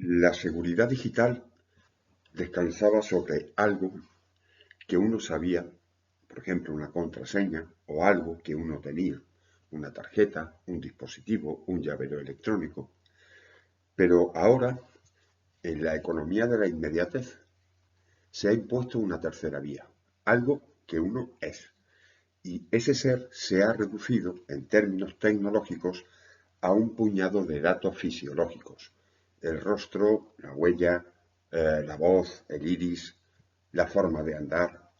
La seguridad digital descansaba sobre algo que uno sabía, por ejemplo, una contraseña o algo que uno tenía, una tarjeta, un dispositivo, un llavero electrónico. Pero ahora, en la economía de la inmediatez, se ha impuesto una tercera vía, algo que uno es. Y ese ser se ha reducido, en términos tecnológicos, a un puñado de datos fisiológicos. El rostro, la huella, la voz, el iris, la forma de andar.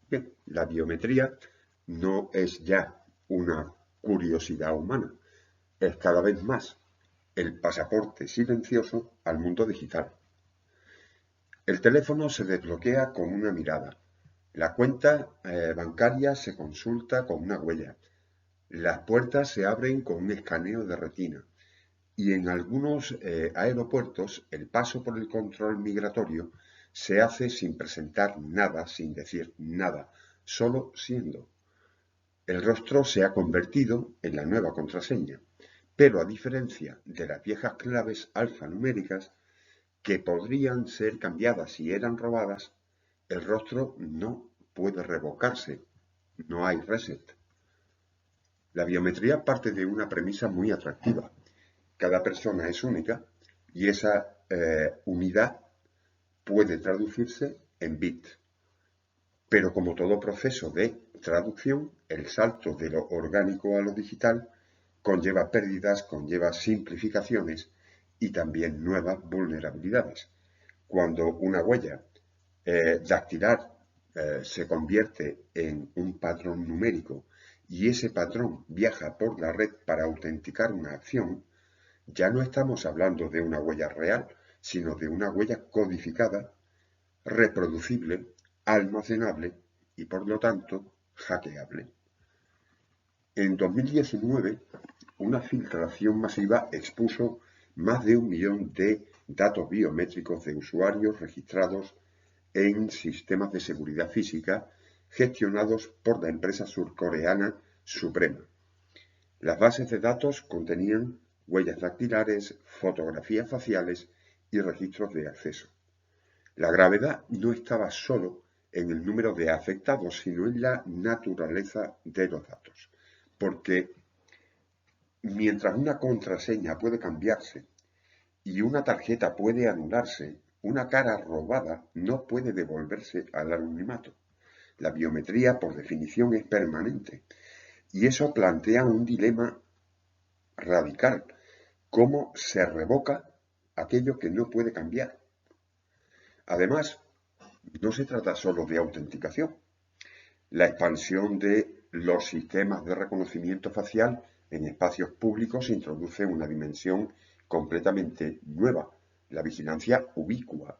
Bien, la biometría no es ya una curiosidad humana, es cada vez más el pasaporte silencioso al mundo digital. El teléfono se desbloquea con una mirada. La cuenta bancaria se consulta con una huella. Las puertas se abren con un escaneo de retina. Y en algunos aeropuertos el paso por el control migratorio se hace sin presentar nada, sin decir nada, solo siendo. El rostro se ha convertido en la nueva contraseña, pero a diferencia de las viejas claves alfanuméricas que podrían ser cambiadas si eran robadas, el rostro no puede revocarse, no hay reset. La biometría parte de una premisa muy atractiva. Cada persona es única y esa unidad puede traducirse en bits. Pero como todo proceso de traducción, el salto de lo orgánico a lo digital conlleva pérdidas, conlleva simplificaciones y también nuevas vulnerabilidades. Cuando una huella dactilar se convierte en un patrón numérico y ese patrón viaja por la red para autenticar una acción, ya no estamos hablando de una huella real, sino de una huella codificada, reproducible, almacenable y por lo tanto hackeable. En 2019, una filtración masiva expuso más de 1 millón de datos biométricos de usuarios registrados en sistemas de seguridad física gestionados por la empresa surcoreana Suprema. Las bases de datos contenían huellas dactilares, fotografías faciales y registros de acceso. La gravedad no estaba solo en el número de afectados, sino en la naturaleza de los datos. Porque mientras una contraseña puede cambiarse y una tarjeta puede anularse, una cara robada no puede devolverse al anonimato. La biometría, por definición, es permanente. Y eso plantea un dilema radical. ¿Cómo se revoca aquello que no puede cambiar? Además, no se trata solo de autenticación. La expansión de los sistemas de reconocimiento facial en espacios públicos introduce una dimensión completamente nueva, la vigilancia ubicua.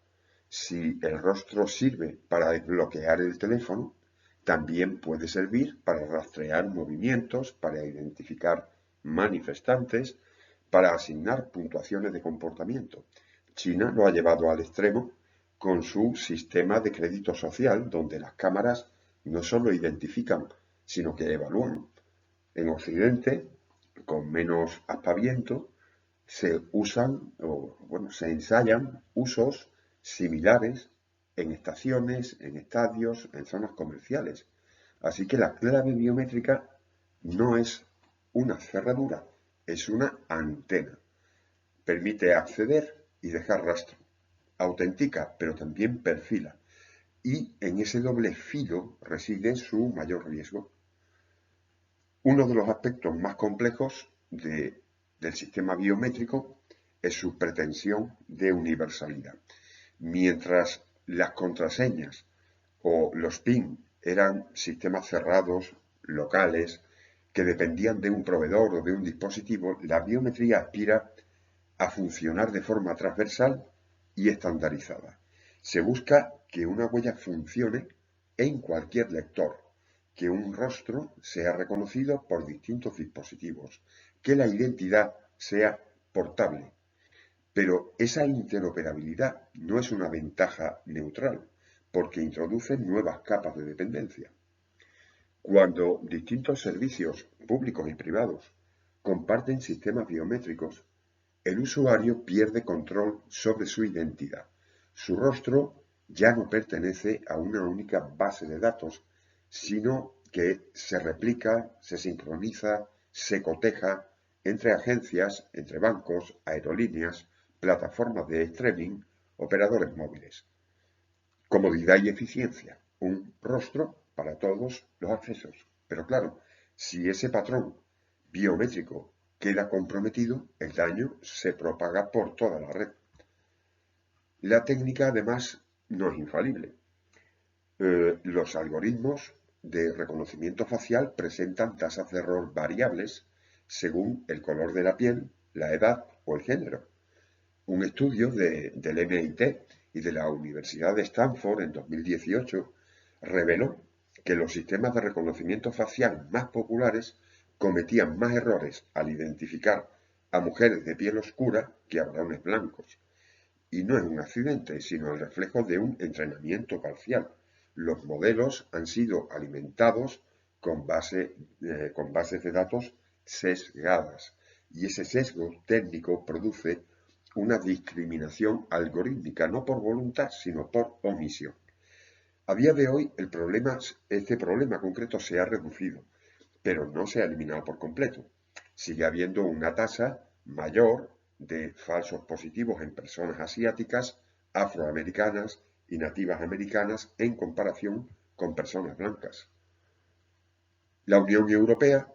Si el rostro sirve para desbloquear el teléfono, también puede servir para rastrear movimientos, para identificar manifestantes, para asignar puntuaciones de comportamiento. China lo ha llevado al extremo con su sistema de crédito social, donde las cámaras no solo identifican, sino que evalúan. En Occidente, con menos aspaviento, se usan, se ensayan usos similares en estaciones, en estadios, en zonas comerciales. Así que la clave biométrica no es una cerradura, es una antena. Permite acceder y dejar rastro. Autentica, pero también perfila. Y en ese doble filo reside su mayor riesgo. Uno de los aspectos más complejos del sistema biométrico es su pretensión de universalidad. Mientras las contraseñas o los PIN eran sistemas cerrados, locales, que dependían de un proveedor o de un dispositivo, la biometría aspira a funcionar de forma transversal y estandarizada. Se busca que una huella funcione en cualquier lector, que un rostro sea reconocido por distintos dispositivos, que la identidad sea portable. Pero esa interoperabilidad no es una ventaja neutral, porque introduce nuevas capas de dependencia. Cuando distintos servicios públicos y privados comparten sistemas biométricos, el usuario pierde control sobre su identidad. Su rostro ya no pertenece a una única base de datos, sino que se replica, se sincroniza, se coteja entre agencias, entre bancos, aerolíneas, plataformas de streaming, operadores móviles. Comodidad y eficiencia. Un rostro para todos los accesos. Pero claro, si ese patrón biométrico queda comprometido, el daño se propaga por toda la red. La técnica, además, no es infalible. Los algoritmos de reconocimiento facial presentan tasas de error variables según el color de la piel, la edad o el género. Un estudio del MIT y de la Universidad de Stanford en 2018 reveló que los sistemas de reconocimiento facial más populares cometían más errores al identificar a mujeres de piel oscura que a varones blancos. Y no es un accidente, sino el reflejo de un entrenamiento parcial. Los modelos han sido alimentados con bases de datos sesgadas, y ese sesgo técnico produce una discriminación algorítmica, no por voluntad, sino por omisión. A día de hoy, este problema concreto se ha reducido, pero no se ha eliminado por completo. Sigue habiendo una tasa mayor de falsos positivos en personas asiáticas, afroamericanas y nativas americanas en comparación con personas blancas. La Unión Europea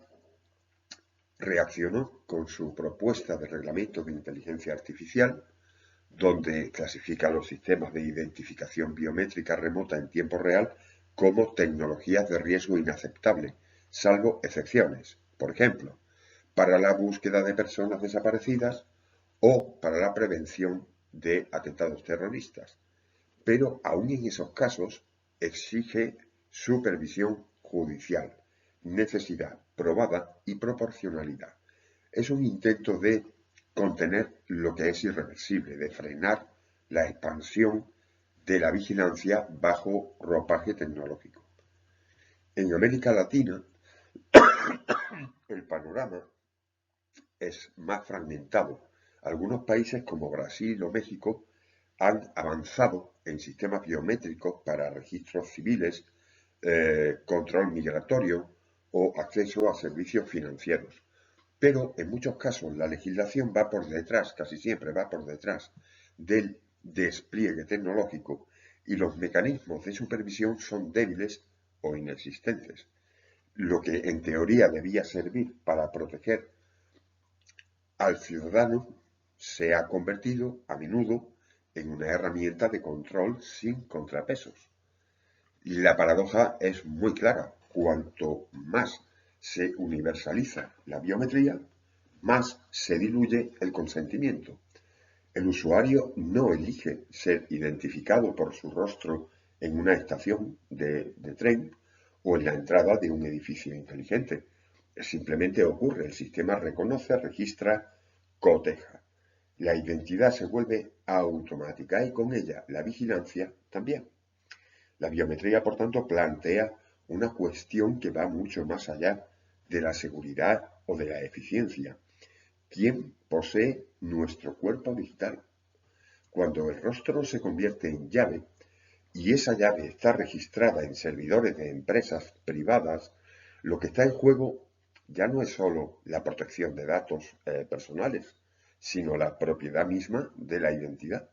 reaccionó con su propuesta de reglamento de inteligencia artificial, donde clasifica los sistemas de identificación biométrica remota en tiempo real como tecnologías de riesgo inaceptable, salvo excepciones, por ejemplo, para la búsqueda de personas desaparecidas o para la prevención de atentados terroristas. Pero aún en esos casos exige supervisión judicial, necesidad probada y proporcionalidad. Es un intento de contener lo que es irreversible, de frenar la expansión de la vigilancia bajo ropaje tecnológico. En América Latina, el panorama es más fragmentado. Algunos países como Brasil o México han avanzado en sistemas biométricos para registros civiles, control migratorio o acceso a servicios financieros. Pero en muchos casos la legislación va por detrás, casi siempre va por detrás del despliegue tecnológico y los mecanismos de supervisión son débiles o inexistentes. Lo que en teoría debía servir para proteger al ciudadano se ha convertido a menudo en una herramienta de control sin contrapesos. Y la paradoja es muy clara. Cuanto más se universaliza la biometría, más se diluye el consentimiento. El usuario no elige ser identificado por su rostro en una estación de tren o en la entrada de un edificio inteligente. Simplemente ocurre, el sistema reconoce, registra, coteja. La identidad se vuelve automática y con ella la vigilancia también. La biometría, por tanto, plantea una cuestión que va mucho más allá de la seguridad o de la eficiencia. ¿Quién posee nuestro cuerpo digital? Cuando el rostro se convierte en llave y esa llave está registrada en servidores de empresas privadas, lo que está en juego ya no es solo la protección de datos personales, sino la propiedad misma de la identidad.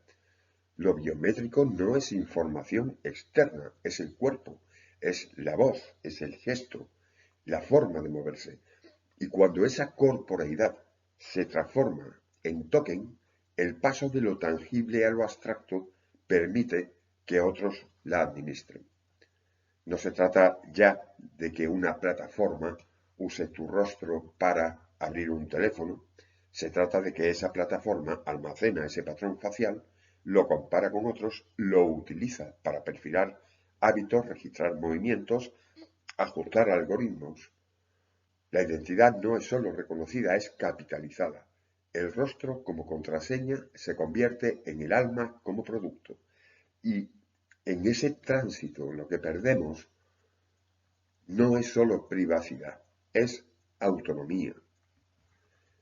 Lo biométrico no es información externa, es el cuerpo, es la voz, es el gesto, la forma de moverse. Y cuando esa corporeidad se transforma en token, el paso de lo tangible a lo abstracto permite que otros la administren. No se trata ya de que una plataforma use tu rostro para abrir un teléfono, se trata de que esa plataforma almacena ese patrón facial, lo compara con otros, lo utiliza para perfilar hábitos, registrar movimientos, ajustar algoritmos. La identidad no es solo reconocida, es capitalizada. El rostro como contraseña se convierte en el alma como producto. Y en ese tránsito lo que perdemos no es solo privacidad, es autonomía.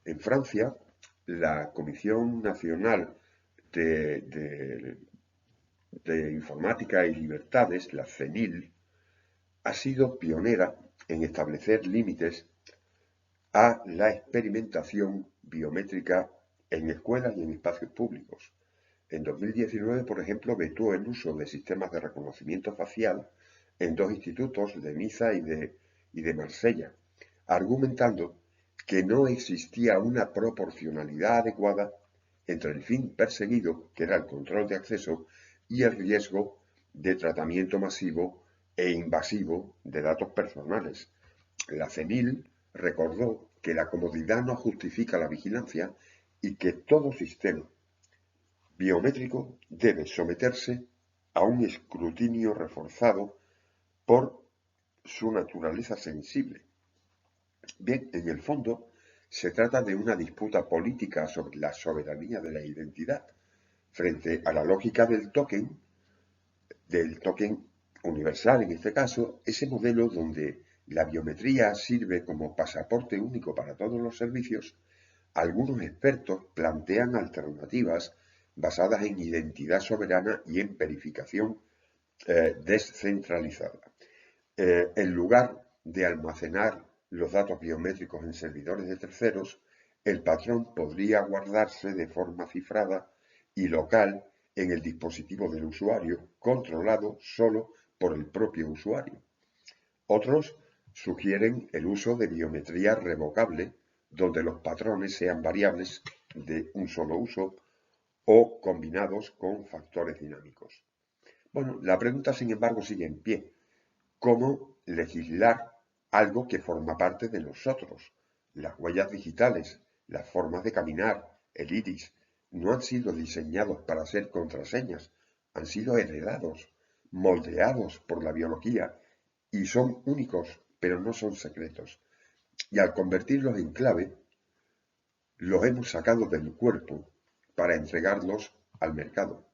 En Francia, la Comisión Nacional de Informática y Libertades, la CENIL, ha sido pionera en establecer límites a la experimentación biométrica en escuelas y en espacios públicos. En 2019, por ejemplo, vetó el uso de sistemas de reconocimiento facial en dos institutos de Niza y de Marsella, argumentando que no existía una proporcionalidad adecuada entre el fin perseguido, que era el control de acceso, y el riesgo de tratamiento masivo e invasivo de datos personales. La CENIL recordó que la comodidad no justifica la vigilancia y que todo sistema biométrico debe someterse a un escrutinio reforzado por su naturaleza sensible. Bien, en el fondo, se trata de una disputa política sobre la soberanía de la identidad frente a la lógica del token universal en este caso, ese modelo donde la biometría sirve como pasaporte único para todos los servicios. Algunos expertos plantean alternativas basadas en identidad soberana y en verificación descentralizada. En lugar de almacenar los datos biométricos en servidores de terceros, el patrón podría guardarse de forma cifrada y local en el dispositivo del usuario, controlado solo por el propio usuario. Otros sugieren el uso de biometría revocable, donde los patrones sean variables de un solo uso o combinados con factores dinámicos. Bueno, la pregunta, sin embargo, sigue en pie. ¿Cómo legislar algo que forma parte de nosotros? Las huellas digitales, las formas de caminar, el iris, no han sido diseñados para ser contraseñas, han sido heredados, moldeados por la biología y son únicos, pero no son secretos. Y al convertirlos en clave, los hemos sacado del cuerpo para entregarlos al mercado.